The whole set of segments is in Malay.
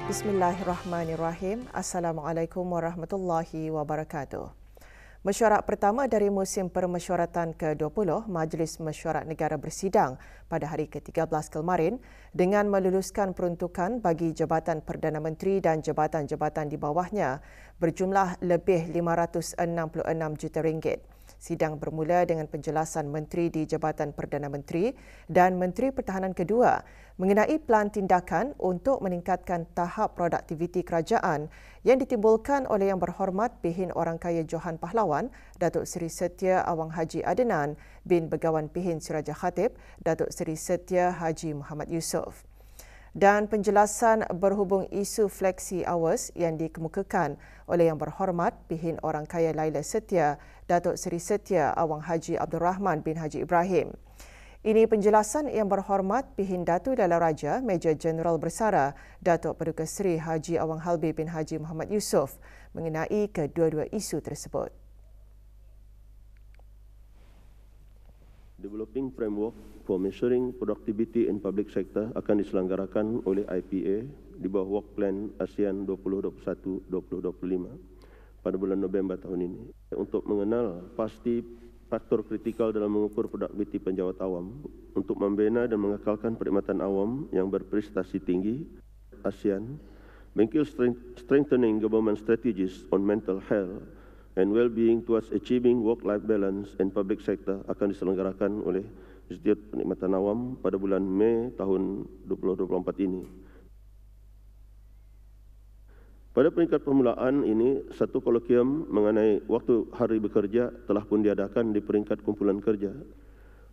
Bismillahirrahmanirrahim. Assalamualaikum warahmatullahi wabarakatuh. Mesyuarat pertama dari musim permesyuaratan ke-20 Majlis Mesyuarat Negara bersidang pada hari ke-13 kemarin dengan meluluskan peruntukan bagi Jabatan Perdana Menteri dan jabatan-jabatan di bawahnya berjumlah lebih RM566 juta. Sidang bermula dengan penjelasan Menteri di Jabatan Perdana Menteri dan Menteri Pertahanan kedua mengenai pelan tindakan untuk meningkatkan tahap produktiviti kerajaan yang ditimbulkan oleh Yang Berhormat Pihin Orang Kaya Johan Pahlawan, Datuk Seri Setia Awang Haji Adenan bin Begawan Pihin Siraja Khatib, Datuk Seri Setia Haji Muhammad Yusof. Dan penjelasan berhubung isu Flexi Hours yang dikemukakan oleh Yang Berhormat Pihin Orang Kaya Laila Setia, Datuk Seri Setia Awang Haji Abdul Rahman bin Haji Ibrahim. Ini penjelasan Yang Berhormat Pihin Datu Dala Raja Major Jeneral Bersara Datuk Paduka Seri Haji Awang Halbi bin Haji Muhammad Yusof mengenai kedua-dua isu tersebut. Developing framework for measuring productivity in public sector akan diselenggarakan oleh IPA di bawah Work Plan ASEAN 2021-2025 pada bulan November tahun ini untuk mengenal pasti faktor kritikal dalam mengukur produktiviti penjawat awam untuk membina dan mengekalkan perkhidmatan awam yang berprestasi tinggi. ASEAN bengkel strengthening government strategies on mental health and well-being towards achieving work-life balance in public sector akan diselenggarakan oleh Institut Perkhidmatan Awam pada bulan Mei tahun 2024 ini. Pada peringkat permulaan ini, satu kolokium mengenai waktu hari bekerja telah pun diadakan di peringkat kumpulan kerja.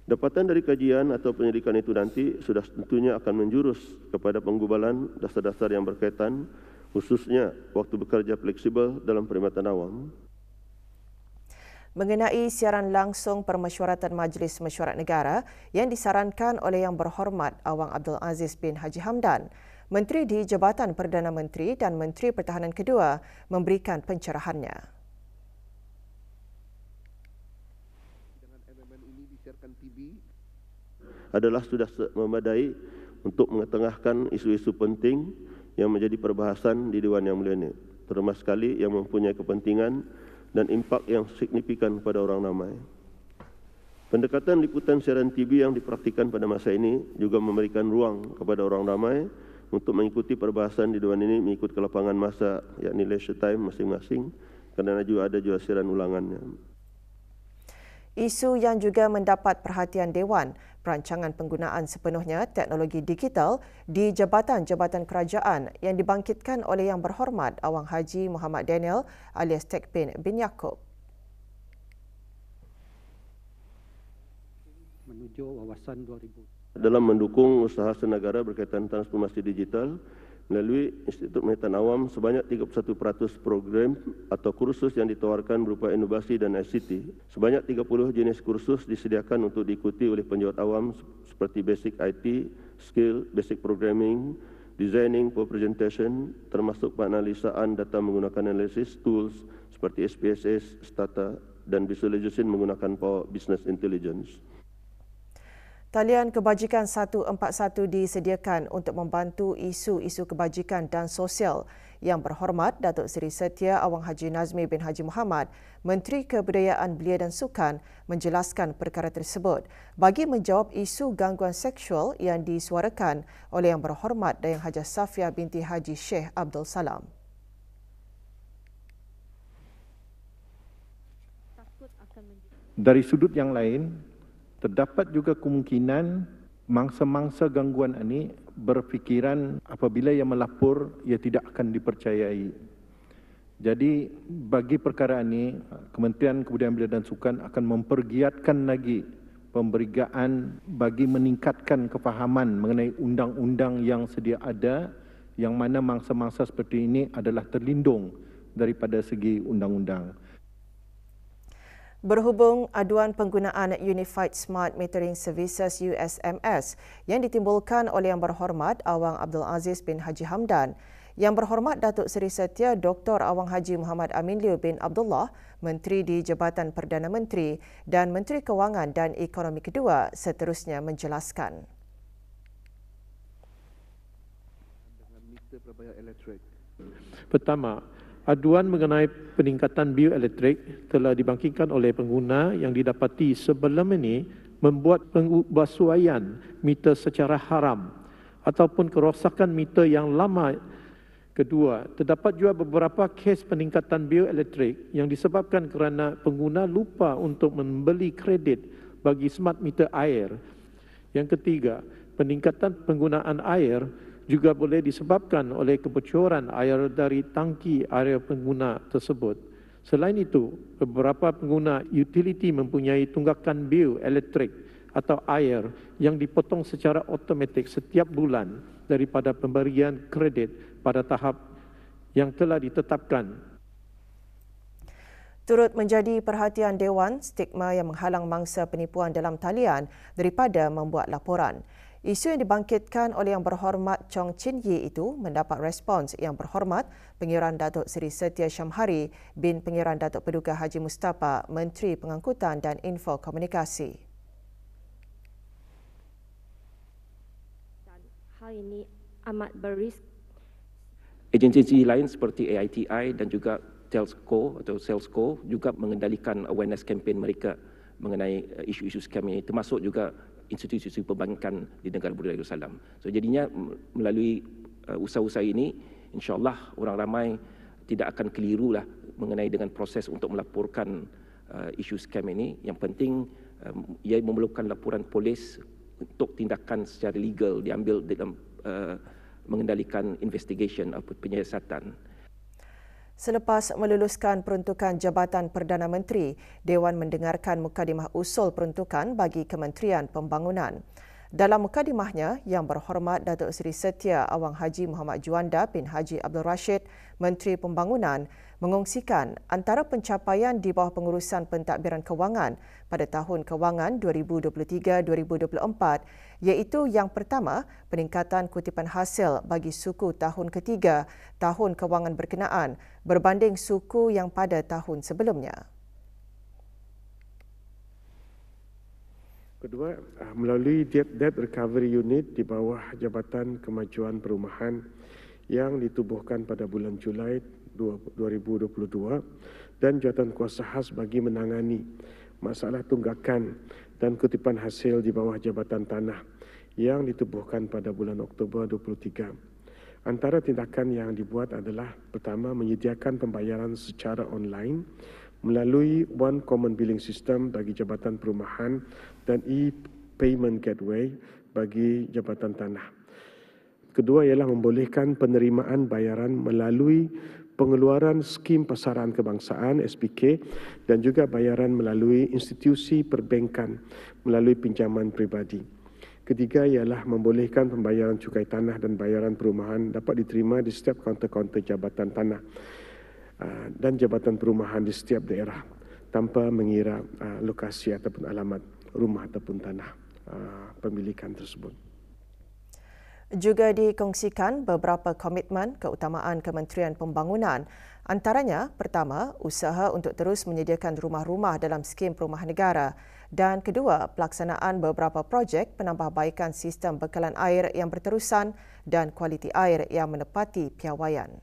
Dapatan dari kajian atau penyelidikan itu nanti sudah tentunya akan menjurus kepada penggubalan dasar-dasar yang berkaitan, khususnya waktu bekerja fleksibel dalam perkhidmatan awam. Mengenai siaran langsung permesyuaratan Majlis Mesyuarat Negara yang disarankan oleh Yang Berhormat Awang Abdul Aziz bin Haji Hamdan, Menteri di Jabatan Perdana Menteri dan Menteri Pertahanan kedua memberikan pencerahannya. Adalah sudah memadai untuk mengetengahkan isu-isu penting yang menjadi perbahasan di Dewan Yang Mulia ini, terutama sekali yang mempunyai kepentingan dan impak yang signifikan pada orang ramai. Pendekatan liputan siaran TV yang dipraktikkan pada masa ini juga memberikan ruang kepada orang ramai untuk mengikuti perbahasan di Dewan ini mengikut kelapangan masa, yakni leisure time masing-masing, kerana juga ada juga siaran ulangannya. Isu yang juga mendapat perhatian Dewan, perancangan penggunaan sepenuhnya teknologi digital di jabatan-jabatan kerajaan yang dibangkitkan oleh Yang Berhormat Awang Haji Muhammad Daniel alias Tekpin bin Yaakob. Menuju wawasan 2000. Dalam mendukung usaha senegara berkaitan transformasi digital, melalui Institut Perkhidmatan Awam sebanyak 31% program atau kursus yang ditawarkan berupa inovasi dan ICT. Sebanyak 30 jenis kursus disediakan untuk diikuti oleh penjawat awam seperti basic IT, skill, basic programming, designing for presentation, termasuk penganalisaan data menggunakan analisis tools seperti SPSS, Stata dan visualization menggunakan Power Business Intelligence. Talian Kebajikan 141 disediakan untuk membantu isu-isu kebajikan dan sosial. Yang Berhormat Datuk Seri Setia Awang Haji Nazmi bin Haji Muhammad, Menteri Kebudayaan Belia dan Sukan, menjelaskan perkara tersebut bagi menjawab isu gangguan seksual yang disuarakan oleh Yang Berhormat Dayang Hajah Safia binti Haji Sheikh Abdul Salam. Dari sudut yang lain, terdapat juga kemungkinan mangsa-mangsa gangguan ini berfikiran apabila ia melapor, ia tidak akan dipercayai. Jadi bagi perkara ini, Kementerian Kebudayaan Belia dan Sukan akan mempergiatkan lagi pemberigaan bagi meningkatkan kefahaman mengenai undang-undang yang sedia ada, yang mana mangsa-mangsa seperti ini adalah terlindung daripada segi undang-undang. Berhubung aduan penggunaan Unified Smart Metering Services USMS yang ditimbulkan oleh Yang Berhormat Awang Abdul Aziz bin Haji Hamdan, Yang Berhormat Datuk Seri Setia Dr. Awang Haji Muhammad Amin Liu bin Abdullah, Menteri di Jabatan Perdana Menteri dan Menteri Kewangan dan Ekonomi kedua seterusnya menjelaskan. Pertama, aduan mengenai peningkatan bil elektrik telah dibangkitkan oleh pengguna yang didapati sebelum ini membuat pengubahsuaian meter secara haram ataupun kerosakan meter yang lama. Kedua, terdapat juga beberapa kes peningkatan bil elektrik yang disebabkan kerana pengguna lupa untuk membeli kredit bagi smart meter air. Yang ketiga, peningkatan penggunaan air juga boleh disebabkan oleh kebocoran air dari tangki area pengguna tersebut. Selain itu, beberapa pengguna utiliti mempunyai tunggakan bil elektrik atau air yang dipotong secara automatik setiap bulan daripada pemberian kredit pada tahap yang telah ditetapkan. Turut menjadi perhatian Dewan, stigma yang menghalang mangsa penipuan dalam talian daripada membuat laporan. Isu yang dibangkitkan oleh Yang Berhormat Chong Chin Yee itu mendapat respons Yang Berhormat Pengiran Datuk Seri Setia Syamhari bin Pengiran Datuk Paduka Haji Mustapa, Menteri Pengangkutan dan Info Komunikasi. Hal ini amat berrisk. Agensi lain seperti AITI dan juga Telco atau Salesco juga mengendalikan awareness campaign mereka mengenai isu-isu scam ini, termasuk juga institusi perbankan di negara Brunei Darussalam. So jadinya melalui usaha-usaha ini, insya-Allah orang ramai tidak akan keliru lah mengenai dengan proses untuk melaporkan isu scam ini. Yang penting ia memerlukan laporan polis untuk tindakan secara legal diambil dalam mengendalikan investigation atau penyiasatan. Selepas meluluskan peruntukan Jabatan Perdana Menteri, Dewan mendengarkan mukadimah usul peruntukan bagi Kementerian Pembangunan. Dalam mukadimahnya, Yang Berhormat Datuk Seri Setia Awang Haji Muhammad Juanda bin Haji Abdul Rashid, Menteri Pembangunan, mengongsikan antara pencapaian di bawah pengurusan pentadbiran kewangan pada tahun kewangan 2023-2024 iaitu yang pertama, peningkatan kutipan hasil bagi suku tahun ketiga tahun kewangan berkenaan berbanding suku yang pada tahun sebelumnya. Kedua, melalui Debt Recovery Unit di bawah Jabatan Kemajuan Perumahan yang ditubuhkan pada bulan Julai 2022 dan jawatan kuasa khas bagi menangani masalah tunggakan dan kutipan hasil di bawah Jabatan Tanah yang ditubuhkan pada bulan Oktober 2023. Antara tindakan yang dibuat adalah pertama, menyediakan pembayaran secara online melalui One Common Billing System bagi Jabatan Perumahan dan e-Payment Gateway bagi Jabatan Tanah. Kedua ialah membolehkan penerimaan bayaran melalui pengeluaran skim pasaran kebangsaan SPK dan juga bayaran melalui institusi perbankan melalui pinjaman peribadi. Ketiga ialah membolehkan pembayaran cukai tanah dan bayaran perumahan dapat diterima di setiap kaunter-kaunter Jabatan Tanah dan Jabatan Perumahan di setiap daerah tanpa mengira lokasi ataupun alamat rumah ataupun tanah pemilikan tersebut. Juga dikongsikan beberapa komitmen keutamaan Kementerian Pembangunan. Antaranya, pertama, usaha untuk terus menyediakan rumah-rumah dalam skim perumahan negara dan kedua, pelaksanaan beberapa projek penambahbaikan sistem bekalan air yang berterusan dan kualiti air yang menepati piawaian.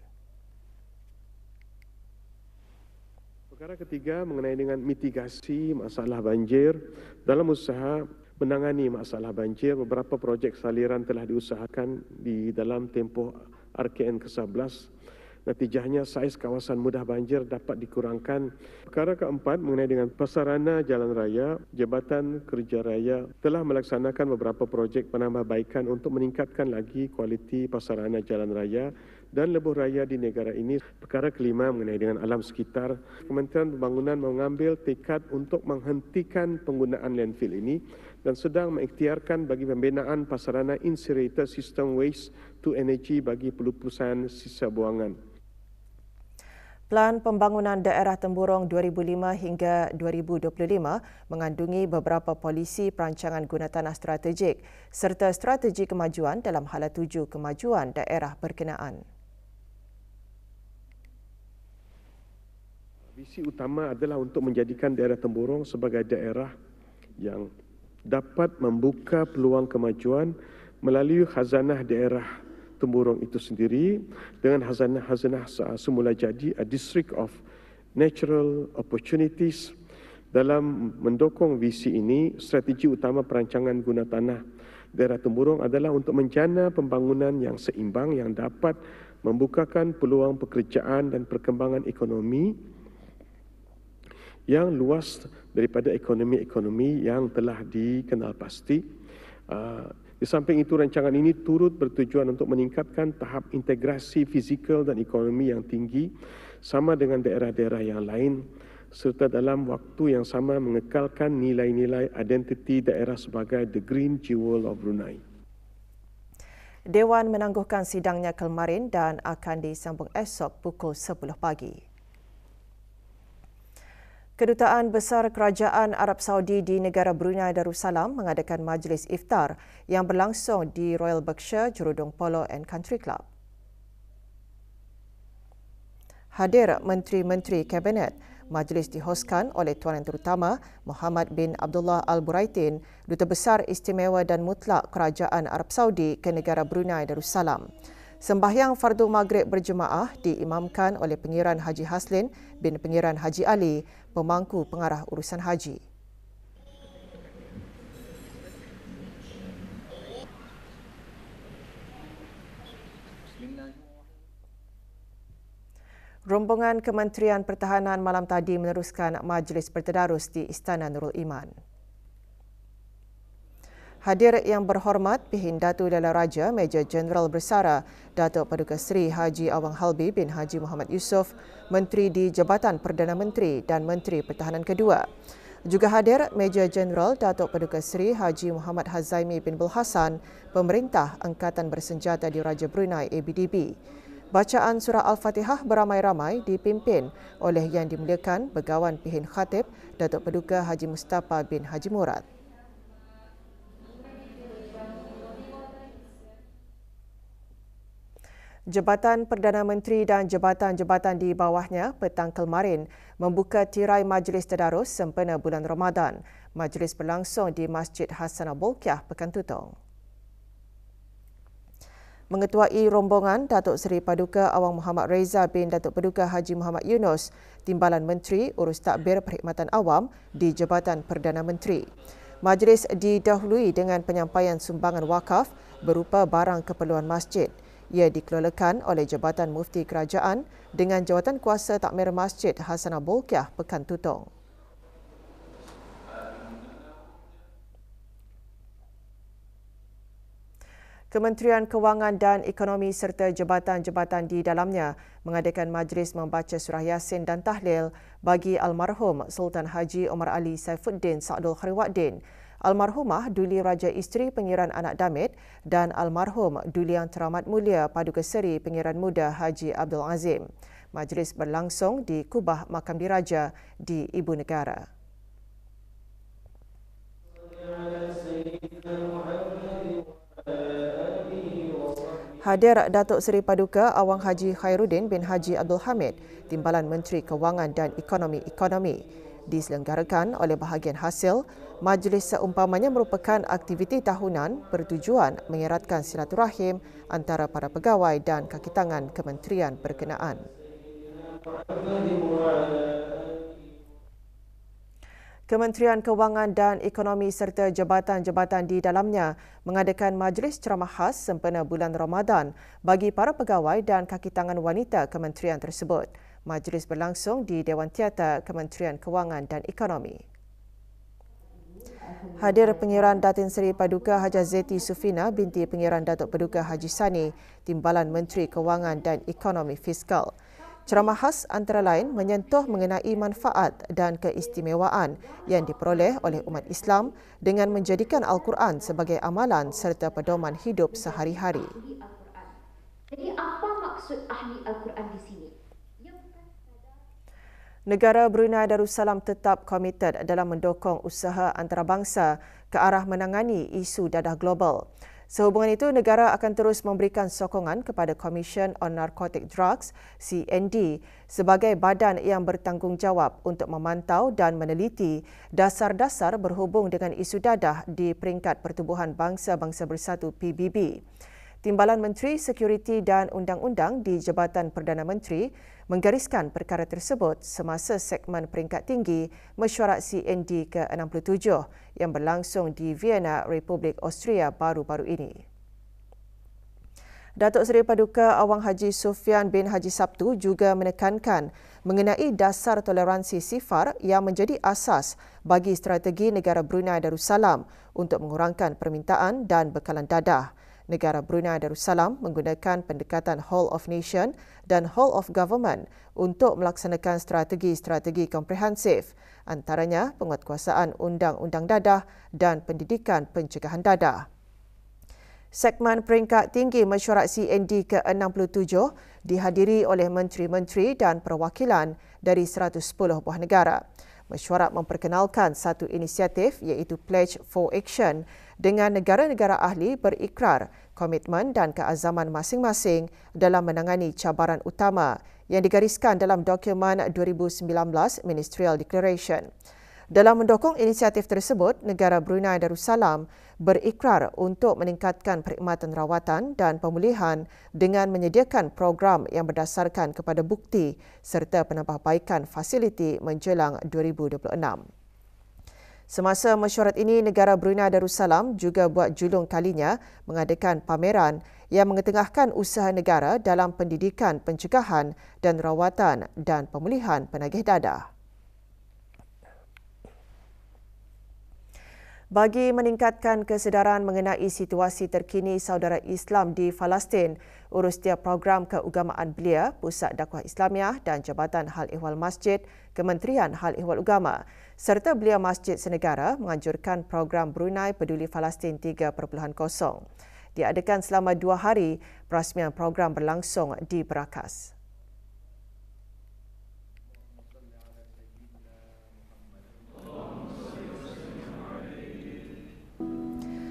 Perkara ketiga mengenai dengan mitigasi masalah banjir. Dalam usaha menangani masalah banjir, beberapa projek saliran telah diusahakan di dalam tempoh RKN ke-11. Natijahnya saiz kawasan mudah banjir dapat dikurangkan. Perkara keempat mengenai dengan prasarana jalan raya, Jabatan Kerja Raya telah melaksanakan beberapa projek penambahbaikan untuk meningkatkan lagi kualiti prasarana jalan raya dan lebuh raya di negara ini. Perkara kelima mengenai dengan alam sekitar, Kementerian Pembangunan mengambil tekad untuk menghentikan penggunaan landfill ini dan sedang mengikhtiarkan bagi pembinaan prasarana incinerator sistem waste to energy bagi pelupusan sisa buangan. Pelan Pembangunan Daerah Temburong 2005 hingga 2025 mengandungi beberapa polisi perancangan guna tanah strategik serta strategi kemajuan dalam hala tuju kemajuan daerah berkenaan. Visi utama adalah untuk menjadikan daerah Temburong sebagai daerah yang dapat membuka peluang kemajuan melalui khazanah daerah Temburong itu sendiri dengan hazanah semula jadi a district of natural opportunities. Dalam mendukung visi ini, strategi utama perancangan guna tanah daerah Temburong adalah untuk menjana pembangunan yang seimbang yang dapat membukakan peluang pekerjaan dan perkembangan ekonomi yang luas daripada ekonomi-ekonomi yang telah dikenal pasti. Di samping itu, rancangan ini turut bertujuan untuk meningkatkan tahap integrasi fizikal dan ekonomi yang tinggi sama dengan daerah-daerah yang lain, serta dalam waktu yang sama mengekalkan nilai-nilai identiti daerah sebagai the green jewel of Brunei. Dewan menangguhkan sidangnya kemarin dan akan disambung esok pukul 10 pagi. Kedutaan Besar Kerajaan Arab Saudi di negara Brunei Darussalam mengadakan majlis iftar yang berlangsung di Royal Berkshire Jurudong Polo and Country Club. Hadir Menteri-Menteri Kabinet. Majlis dihoskan oleh Tuan Yang Terutama Muhammad bin Abdullah Al-Buraitin, Duta Besar Istimewa dan Mutlak Kerajaan Arab Saudi ke negara Brunei Darussalam. Sembahyang Fardu Maghrib berjemaah diimamkan oleh Pengiran Haji Haslin bin Pengiran Haji Ali, pemangku pengarah urusan haji. Rombongan Kementerian Pertahanan malam tadi meneruskan majlis bertadarus di Istana Nurul Iman. Hadir yang berhormat Pihin Datu Dala Raja Major Jeneral Bersara Datuk Paduka Seri Haji Awang Halbi bin Haji Muhammad Yusof, Menteri di Jabatan Perdana Menteri dan Menteri Pertahanan kedua. Juga hadir Major Jeneral Datuk Paduka Seri Haji Muhammad Hazaimi bin Bulhasan, Pemerintah Angkatan Bersenjata Diraja Brunei ABDB. Bacaan surah Al-Fatihah beramai-ramai dipimpin oleh Yang Dimuliakan Begawan Pihin Khatib Datuk Paduka Haji Mustafa bin Haji Murad. Jabatan Perdana Menteri dan jabatan-jabatan di bawahnya petang kemarin membuka tirai majlis tadarus sempena bulan Ramadan. Majlis berlangsung di Masjid Hasanah Bolkiah, Pekan Tutong. Mengetuai rombongan Datuk Seri Paduka Awang Muhammad Reza bin Datuk Paduka Haji Muhammad Yunus, Timbalan Menteri Urus Takbir Perkhidmatan Awam di Jabatan Perdana Menteri. Majlis didahului dengan penyampaian sumbangan wakaf berupa barang keperluan masjid. Ia dikelolakan oleh Jabatan Mufti Kerajaan dengan Jawatan Kuasa Takmir Masjid Hasanah Bolkiah, Pekan Tutong. Kementerian Kewangan dan Ekonomi serta jabatan-jabatan di dalamnya mengadakan majlis membaca surah Yasin dan tahlil bagi almarhum Sultan Haji Omar Ali Saifuddin Sa'dul Khairuddin, almarhumah Duli Raja Isteri Pengiran Anak Damit dan almarhum Duli Yang Teramat Mulia Paduka Seri Pengiran Muda Haji Abdul Azim. Majlis berlangsung di Kubah Makam Diraja di Ibu Negara. Hadir Datuk Seri Paduka Awang Haji Khairuddin bin Haji Abdul Hamid, Timbalan Menteri Kewangan dan Ekonomi. Diselenggarakan oleh bahagian hasil, majlis seumpamanya merupakan aktiviti tahunan bertujuan mengeratkan silaturahim antara para pegawai dan kaki tangan kementerian berkenaan. Kementerian Kewangan dan Ekonomi serta jabatan-jabatan di dalamnya mengadakan majlis ceramah khas sempena bulan Ramadan bagi para pegawai dan kaki tangan wanita kementerian tersebut. Majlis berlangsung di Dewan Teater Kementerian Kewangan dan Ekonomi. Hadir Pengiran Datin Seri Paduka Hajah Zeti Sufina binti Pengiran Datuk Paduka Haji Sani, Timbalan Menteri Kewangan dan Ekonomi Fiskal. Ceramah khas antara lain menyentuh mengenai manfaat dan keistimewaan yang diperoleh oleh umat Islam dengan menjadikan Al-Quran sebagai amalan serta pedoman hidup sehari-hari. Jadi apa maksud ahli Al-Quran di sini? Negara Brunei Darussalam tetap komited dalam mendukung usaha antarabangsa ke arah menangani isu dadah global. Sehubungan itu, negara akan terus memberikan sokongan kepada Commission on Narcotic Drugs, CND, sebagai badan yang bertanggungjawab untuk memantau dan meneliti dasar-dasar berhubung dengan isu dadah di peringkat Pertubuhan Bangsa-Bangsa Bersatu PBB. Timbalan Menteri Sekuriti dan Undang-Undang di Jabatan Perdana Menteri menggariskan perkara tersebut semasa segmen peringkat tinggi mesyuarat CND ke-67 yang berlangsung di Vienna, Republik Austria baru-baru ini. Datuk Seri Paduka Awang Haji Sufyan bin Haji Sabtu juga menekankan mengenai dasar toleransi sifar yang menjadi asas bagi strategi negara Brunei Darussalam untuk mengurangkan permintaan dan bekalan dadah. Negara Brunei Darussalam menggunakan pendekatan Whole of Nation dan Whole of Government untuk melaksanakan strategi-strategi komprehensif, antaranya penguatkuasaan undang-undang dadah dan pendidikan pencegahan dadah. Segmen peringkat tinggi mesyuarat CND ke-67 dihadiri oleh menteri-menteri dan perwakilan dari 110 buah negara. Mesyuarat memperkenalkan satu inisiatif iaitu Pledge for Action dengan negara-negara ahli berikrar komitmen dan keazaman masing-masing dalam menangani cabaran utama yang digariskan dalam dokumen 2019 Ministerial Declaration. Dalam mendukung inisiatif tersebut, negara Brunei Darussalam berikrar untuk meningkatkan perkhidmatan rawatan dan pemulihan dengan menyediakan program yang berdasarkan kepada bukti serta penambahbaikan fasiliti menjelang 2026. Semasa mesyuarat ini, negara Brunei Darussalam juga buat julung kalinya mengadakan pameran yang mengetengahkan usaha negara dalam pendidikan pencegahan dan rawatan dan pemulihan penagih dadah. Bagi meningkatkan kesedaran mengenai situasi terkini saudara Islam di Palestin, Urustia Program Keagamaan Belia, Pusat Dakwah Islamiah dan Jabatan Hal Ehwal Masjid, Kementerian Hal Ehwal Ugama serta Belia Masjid Senegara menganjurkan program Brunei Peduli Palestin 3.0. Diadakan selama 2 hari, perasmian program berlangsung di Berakas.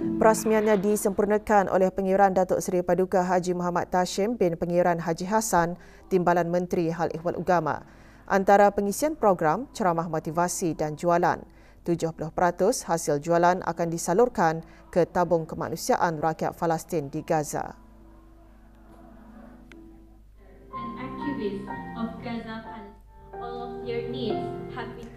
Perasmiannya disempurnakan oleh Pengiran Datuk Seri Paduka Haji Muhammad Tashim bin Pengiran Haji Hassan, Timbalan Menteri Hal Ehwal Ugama. Antara pengisian program, ceramah motivasi dan jualan. 70% hasil jualan akan disalurkan ke tabung kemanusiaan rakyat Palestin di Gaza. An activist of Gaza, all of their needs have been.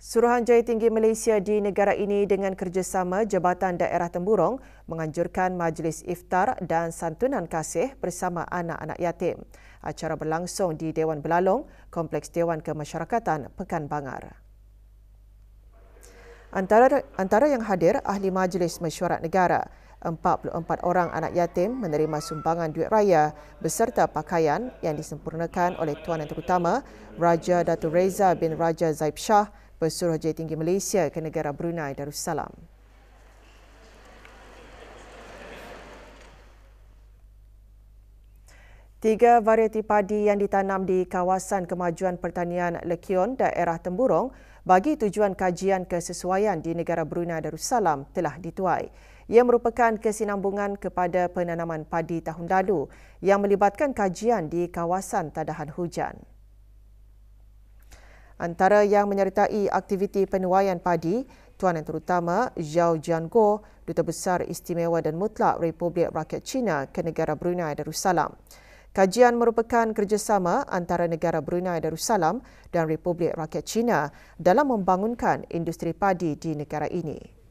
Suruhanjaya Tinggi Malaysia di negara ini dengan kerjasama Jabatan Daerah Temburong menganjurkan majlis iftar dan santunan kasih bersama anak-anak yatim. Acara berlangsung di Dewan Belalong, Kompleks Dewan Kemasyarakatan Pekan Bangar. Antara yang hadir ahli Majlis Mesyuarat Negara, 44 orang anak yatim menerima sumbangan duit raya beserta pakaian yang disempurnakan oleh Tuan Yang Terutama Raja Datuk Reza bin Raja Zaib Shah, Pesuruhjaya Tinggi Malaysia ke negara Brunei Darussalam. Tiga varieti padi yang ditanam di kawasan kemajuan pertanian Lekion, daerah Temburong bagi tujuan kajian kesesuaian di negara Brunei Darussalam telah dituai. Ia merupakan kesinambungan kepada penanaman padi tahun lalu yang melibatkan kajian di kawasan tadahan hujan. Antara yang menyertai aktiviti penuaian padi, Tuan Yang Terutama Zhao Jianguo, Duta Besar Istimewa dan Mutlak Republik Rakyat China ke negara Brunei Darussalam. Kajian merupakan kerjasama antara negara Brunei Darussalam dan Republik Rakyat China dalam membangunkan industri padi di negara ini.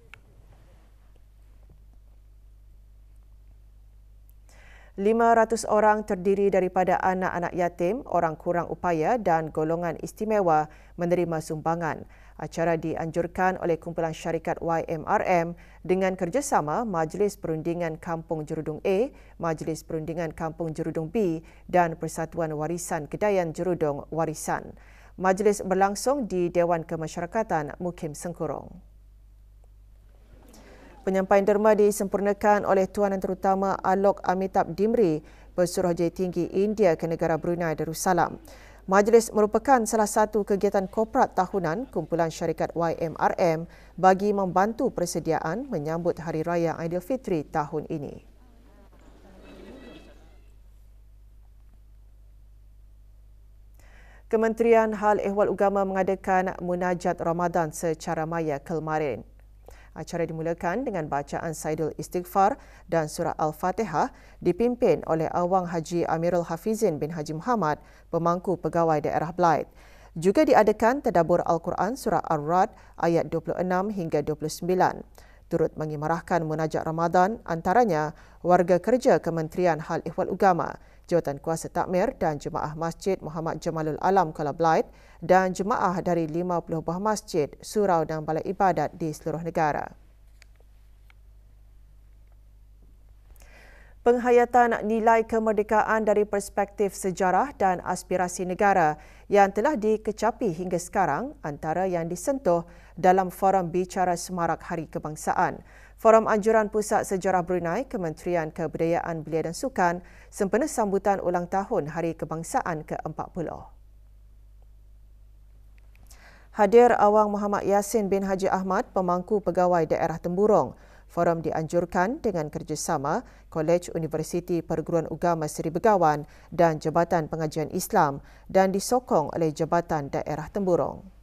$500 orang terdiri daripada anak-anak yatim, orang kurang upaya dan golongan istimewa menerima sumbangan. Acara dianjurkan oleh kumpulan syarikat YMRM dengan kerjasama Majlis Perundingan Kampung Jerudong A, Majlis Perundingan Kampung Jerudong B dan Persatuan Warisan Kedayan Jerudong Warisan. Majlis berlangsung di Dewan Kemasyarakatan Mukim Sengkurong. Penyampaian derma disempurnakan oleh Tuan Yang Terutama Alok Amitabh Dimri, Pesuruhjaya Tinggi India ke negara Brunei Darussalam. Majlis merupakan salah satu kegiatan korporat tahunan kumpulan syarikat YMRM bagi membantu persediaan menyambut Hari Raya Aidilfitri tahun ini. Kementerian Hal Ehwal Ugama mengadakan munajat Ramadan secara maya kemarin. Acara dimulakan dengan bacaan Saidul Istighfar dan surah Al-Fatihah dipimpin oleh Awang Haji Amirul Hafizin bin Haji Muhammad, pemangku pegawai daerah Blyth. Juga diadakan tadabbur Al-Quran surah Ar-Ra'd ayat 26 hingga 29. Turut mengimarahkan munajat Ramadan antaranya warga kerja Kementerian Hal Ehwal Ugama, Jawatan Kuasa Takmir dan Jemaah Masjid Muhammad Jamalul Alam Kuala Blyth dan jemaah dari 50 buah masjid, surau dan balai ibadat di seluruh negara. Penghayatan nilai kemerdekaan dari perspektif sejarah dan aspirasi negara yang telah dikecapi hingga sekarang antara yang disentuh dalam Forum Bicara Semarak Hari Kebangsaan. Forum Anjuran Pusat Sejarah Brunei, Kementerian Kebudayaan Belia dan Sukan sempena sambutan ulang tahun Hari Kebangsaan ke-40. Hadir Awang Muhammad Yassin bin Haji Ahmad, pemangku pegawai daerah Temburong. Forum dianjurkan dengan kerjasama Kolej Universiti Perguruan Ugama Seri Begawan dan Jabatan Pengajian Islam dan disokong oleh Jabatan Daerah Temburong.